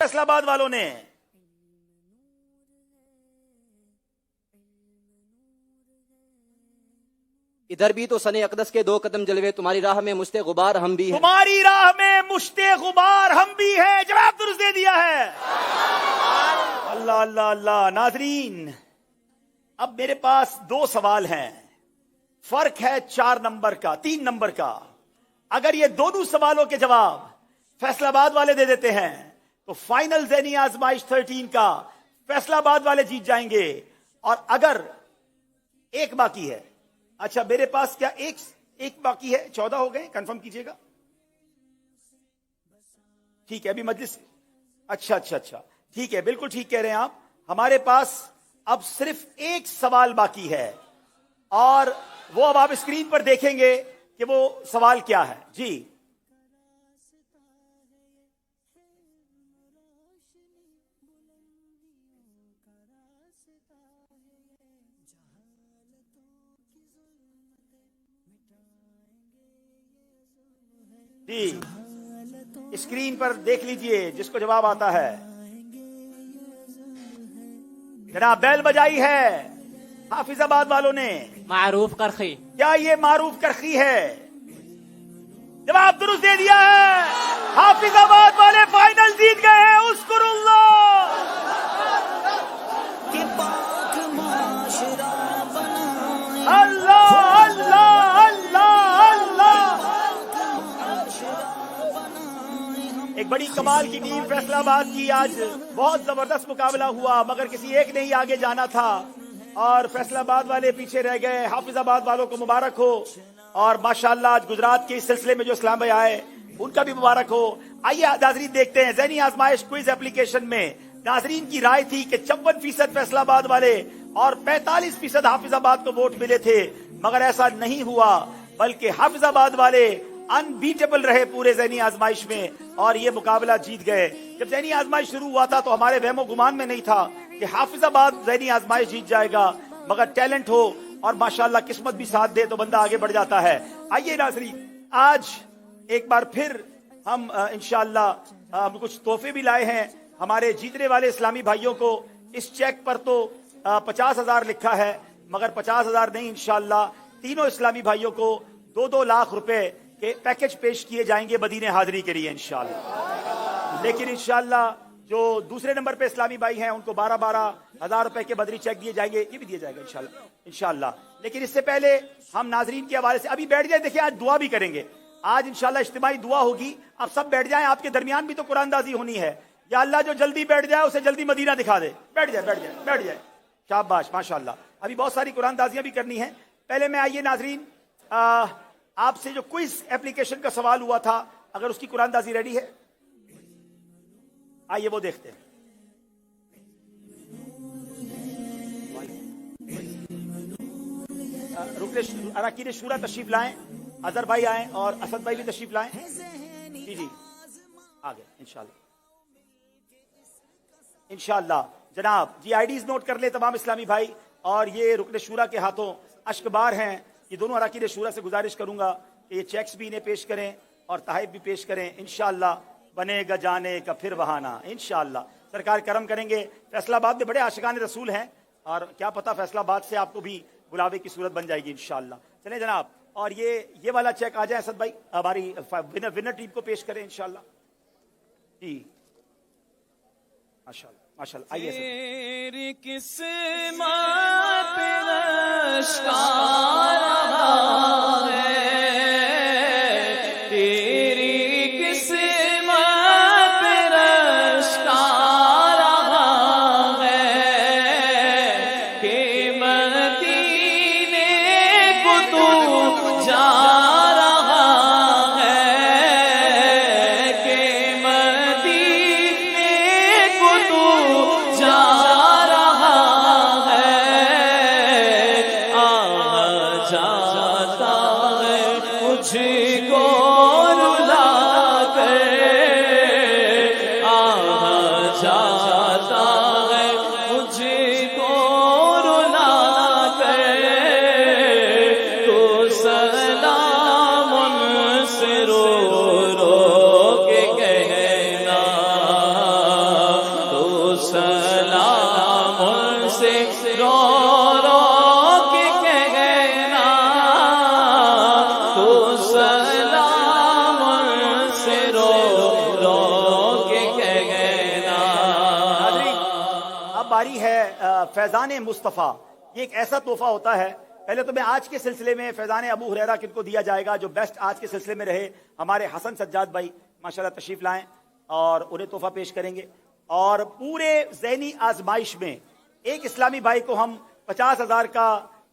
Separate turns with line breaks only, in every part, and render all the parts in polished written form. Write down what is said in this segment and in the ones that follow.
फैसला आबाद वालों ने।
इधर भी तो सने अकदस के 2 कदम जलवे, तुम्हारी राह में मुश्ते गुबार हम भी हैं।
तुम्हारी राह में मुश्ते गुबार हम भी है। जवाब दुरुस्त दे दिया है। अल्लाह अल्लाह अल्लाह। नाजरीन, अब मेरे पास 2 सवाल हैं। फर्क है 4 नंबर का, 3 नंबर का। अगर ये दोनों सवालों के जवाब फैसलाबाद वाले दे देते हैं तो फाइनल ज़हनी आजमाइश 13 का फैसलाबाद वाले जीत जाएंगे। और अगर एक बाकी है, अच्छा मेरे पास क्या एक बाकी है, 14 हो गए, कंफर्म कीजिएगा। ठीक है, अभी मजलिस, अच्छा ठीक है, बिल्कुल ठीक कह रहे हैं आप। हमारे पास अब सिर्फ एक सवाल बाकी है और वो अब आप स्क्रीन पर देखेंगे कि वो सवाल क्या है। जी, जी स्क्रीन पर देख लीजिए जिसको जवाब आता है। जनाब बैल बजाई है हाफिजाबाद वालों ने।
मारूफ करखी।
क्या ये मारूफ करखी है? जवाब दुरुस्त दे दिया है। हाफिजाबाद वाले फाइनल जीत गए हैं। उस्कुरुल्लाह। अल्लाह अल्लाह अल्लाह अल्लाह। एक बड़ी कमाल की टीम फैसलाबाद की। आज बहुत जबरदस्त मुकाबला हुआ मगर किसी एक ने ही आगे जाना था और फैसलाबाद वाले पीछे रह गए। हाफिजाबाद वालों को मुबारक हो और माशाअल्लाह आज गुजरात के इस सिलसिले में जो इस्लाम भाई आए उनका भी मुबारक हो। आइए नाजरीन देखते हैं ज़हनी आजमाइश क्विज एप्लीकेशन में नाजरीन की राय थी कि 54% फैसलाबाद वाले और 45% हाफिजाबाद को वोट मिले थे मगर ऐसा नहीं हुआ बल्कि हाफिजाबाद वाले अनबीटेबल रहे पूरे ज़हनी आजमाइश में और ये मुकाबला जीत गए। जब ज़हनी आजमाइश शुरू हुआ था तो हमारे वहमो गुमान में नहीं था कि हाफिजाबाद ज़हनी आजमाइश जीत जाएगा मगर टैलेंट हो और माशाअल्लाह किस्मत भी साथ दे तो बंदा आगे बढ़ जाता है। आइए नाज़रीन, आज एक बार फिर हम इंशाअल्लाह कुछ तोहफे भी लाए हैं हमारे जीतने वाले इस्लामी भाइयों को। इस चेक पर तो 50,000 लिखा है मगर 50,000 नहीं, इंशाअल्लाह तीनों इस्लामी भाइयों को 2-2 लाख रुपए के पैकेज पेश किए जाएंगे मदीने हाजिरी के लिए इंशाअल्लाह। लेकिन इंशाअल्लाह जो दूसरे नंबर पे इस्लामी भाई हैं उनको 12-12 हजार रुपए के बदरी चेक दिए जाएंगे, ये भी दिया जाएगा इंशाअल्लाह। लेकिन इससे पहले हम नाजरीन के हवाले से अभी बैठ जाए। देखिए आज दुआ भी करेंगे, आज इंशाअल्लाह इज्तिमाई दुआ होगी। आप सब बैठ जाएं, आपके दरमियान भी तो कुरानदाजी होनी है। या अल्लाह जो जल्दी बैठ जाए उसे जल्दी मदीना दिखा दे। बैठ जाए। शाबाश माशाअल्लाह। अभी बहुत सारी कुरानदाजियां भी करनी है। पहले मैं आइए नाजरीन आपसे जो क्विज एप्लीकेशन का सवाल हुआ था अगर उसकी कुरानदाजी रेडी है आइए वो देखते हैं। अराकीन शूरा तशरीफ लाएं, अजहर भाई आए और असद भाई भी तशरीफ लाएं। जी आगे इंशाअल्लाह जनाब जी आईडीज नोट कर ले तमाम इस्लामी भाई। और ये रुकन शूरा के हाथों अश्कबार हैं। ये दोनों अराकीन शूरा से गुजारिश करूंगा कि ये चेक्स भी इन्हें पेश करें और तहफ़ भी पेश करें। इंशाअल्लाह बनेगा जाने का फिर बहाना। इंशाअल्लाह सरकार करम करेंगे। फैसलाबाद में बड़े आशिकान रसूल हैं और क्या पता फैसलाबाद से आपको भी बुलावे की सूरत बन जाएगी इंशाअल्लाह। चलें जनाब, और ये वाला चेक आ जाए असद भाई, हमारी विनर टीम को पेश करें इंशाअल्लाह। जी माशाअल्लाह आइए
तेरी किस्मत
باری ہے فیضان مصطفیٰ. یہ ایک ایسا تحفہ ہوتا ہے. پہلے تو میں آج کے سلسلے میں فیضان ابو ہریرہ کن کو دیا جائے گا جو بیسٹ آج کے سلسلے میں رہے, ہمارے حسن سجاد بھائی ماشاءاللہ تشریف لائیں اور انہیں تحفہ پیش کریں گے. اور پورے ذہنی آزمائش میں ایک اسلامی بھائی کو ہم 50,000 کا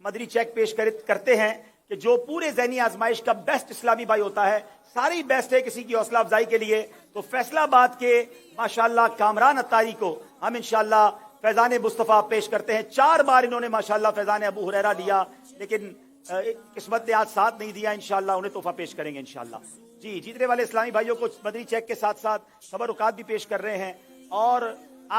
مدنی چیک پیش کرتے ہیں کہ جو پورے ذہنی آزمائش کا بیسٹ اسلامی بھائی ہوتا ہے. سارے ہی بیسٹ ہے کسی کی حوصلہ افزائی کے لیے. تو فیصلہ آباد کے ماشاءاللہ کامران اتاری کو ہم انشاءاللہ فیضان مصطفیٰ پیش کرتے ہیں. 4 بار انہوں نے ماشاءاللہ فیضان ابو ہریرہ لیا, لیکن قسمت نے آج ساتھ نہیں دیا. انشاءاللہ انہیں تحفہ پیش کریں گے انشاءاللہ. جی, جیتنے والے اسلامی بھائیوں کو مدنی چیک کے ساتھ ساتھ تبرکات بھی پیش کر رہے ہیں. اور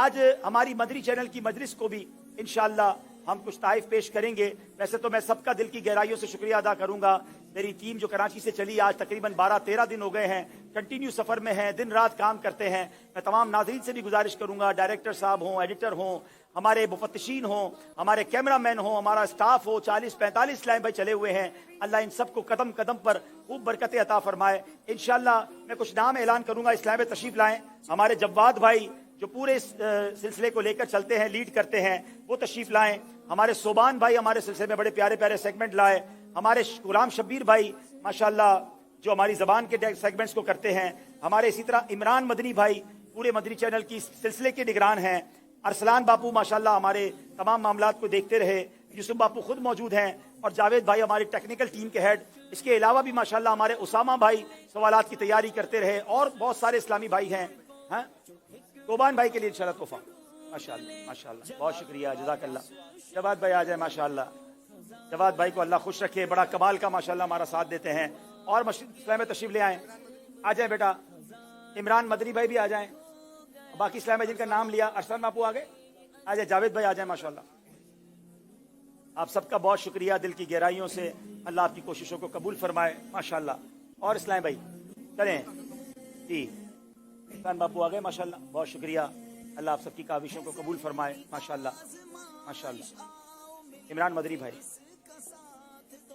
آج ہماری مدنی چینل کی مجلس کو بھی انشاءاللہ ہم کچھ تحائف پیش کریں گے. ویسے تو میں سب کا دل کی گہرائیوں سے شکریہ ادا کروں گا. میری ٹیم جو کراچی سے چلی آج تقریباً 12-13 دن ہو گئے ہیں, کنٹینیو سفر میں ہیں, دن رات کام کرتے ہیں. میں تمام ناظرین سے بھی گزارش کروں گا, ڈائریکٹر صاحب ہوں, ایڈیٹر ہوں, ہمارے مفتشین ہوں, ہمارے کیمرہ مین ہوں, ہمارا اسٹاف ہو, 40-45 اسلام بھائی چلے ہوئے ہیں. اللہ ان سب کو قدم قدم پر خوب برکتیں عطا فرمائے. انشاءاللہ میں کچھ نام اعلان کروں گا. اسلام بھائی تشریف لائیں. ہمارے جواد بھائی جو پورے اس سلسلے کو لے کر چلتے ہیں, لیڈ کرتے ہیں, وہ تشریف لائیں. ہمارے صوبان بھائی ہمارے سلسلے میں بڑے پیارے پیارے سیگمنٹ لائے. ہمارے غلام شبیر بھائی ماشاءاللہ جو ہماری زبان کے سیگمنٹس کو کرتے ہیں. ہمارے اسی طرح عمران مدنی بھائی پورے مدنی چینل کی سلسلے کے نگران ہیں. ارسلان باپو ماشاءاللہ ہمارے تمام معاملات کو دیکھتے رہے. یوسف باپو خود موجود ہیں, اور جاوید بھائی ہماری ٹیکنیکل ٹیم کے ہیڈ. اس کے علاوہ بھی ماشاءاللہ ہمارے اسامہ بھائی سوالات کی تیاری کرتے رہے, اور بہت سارے اسلامی بھائی ہیں. کوبان بھائی کے لیے انشاءاللہ تحفہ. ماشاءاللہ ماشاءاللہ, بہت شکریہ, جزاک اللہ. جواد بھائی آ جائیں. ماشاءاللہ جواد بھائی کو اللہ خوش رکھے, بڑا کمال کا ماشاءاللہ ہمارا ساتھ دیتے ہیں. اور اسلام تشریف لے آئیں. آ جائیں بیٹا. عمران مدنی بھائی بھی آ جائیں. باقی اسلام جن کا نام لیا, ارسلان باپو آ گئے, آ جائیں. جاوید بھائی آ جائیں. ماشاءاللہ آپ سب کا بہت شکریہ دل کی گہرائیوں سے. اللہ آپ کی کوششوں کو قبول فرمائے. ماشاءاللہ. اور اسلام بھائی چلیں. جی, ارسلان باپو آ گئے. ماشاءاللہ بہت شکریہ. اللہ آپ سب کی کاوشوں کو قبول فرمائے. ماشاءاللہ ماشاءاللہ. عمران مدنی بھائی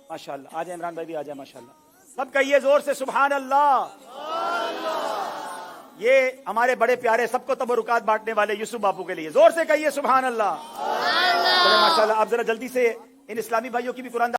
ماشاءاللہ آ جائیں. عمران بھائی بھی آ جائیں. ماشاءاللہ سب کہیے زور سے سبحان اللہ. یہ ہمارے بڑے پیارے سب کو تبرکات بانٹنے والے یوسف باپو کے لیے زور سے کہیے سبحان اللہ. ماشاءاللہ آپ ذرا جلدی سے ان اسلامی بھائیوں کی بھی قرآن